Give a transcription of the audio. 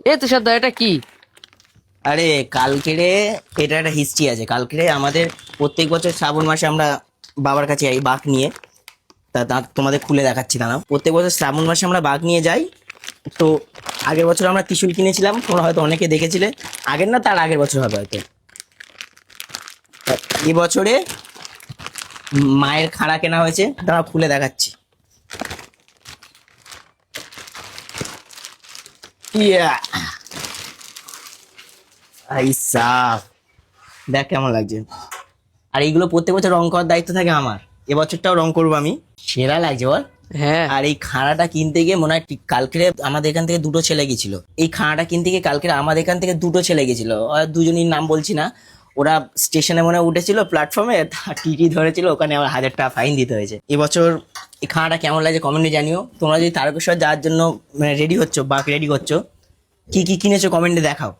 এ তুষার দা, এটা কি? আরে কালকে রে, এটা একটা হিস্ট্রি আছে। কালকে রে আমাদের প্রত্যেক বছর শ্রাবণ মাসে আমরা বাবার কাছে যাই বাঘ নিয়ে। তা তোমাদের খুলে দেখাচ্ছি, দাঁড়াও। প্রত্যেক বছর শ্রাবণ মাসে আমরা বাঘ নিয়ে যাই। তো আগের বছর আমরা ত্রিশূল কিনেছিলাম, তোমরা হয়তো অনেকে দেখেছিলে। আগের না, তার আগের বছর হবে হয়তো। তা এই বছরে মায়ের খাড়া কেনা হয়েছে, দাঁড়াও খুলে দেখাচ্ছি। ইয়া, আই সাফ, দেখ কেমন লাগছে। আর এইগুলো প্রত্যেক বছর রং করার দায়িত্ব থাকে আমার। এবছরটাও রং করবো আমি। সেরা লাগছে বল। হ্যাঁ। আর এই খাড়াটা কিনতে গিয়ে মনে হয় ঠিক কালকে আমাদের এখান থেকে দুটো ছেলে গেছিল। এই খাড়াটা কিনতে গিয়ে কালকে আমাদের এখান থেকে দুটো ছেলে গেছিল, আর দুজনের নাম বলছি না। ওরা স্টেশনে মনে হয় উঠেছিল, প্ল্যাটফর্মে টিটি ধরেছিল, ওখানে আমার 1,000 টাকা ফাইন দিতে হয়েছে। এবছর এই খাড়াটা কেমন লাগছে কমেন্টে জানিও। তোমরা যদি তারকেশ্বর যাওয়ার জন্য রেডি হচ্ছ বা রেডি করছো, কি কি কিনেছো কমেন্টে দেখাও।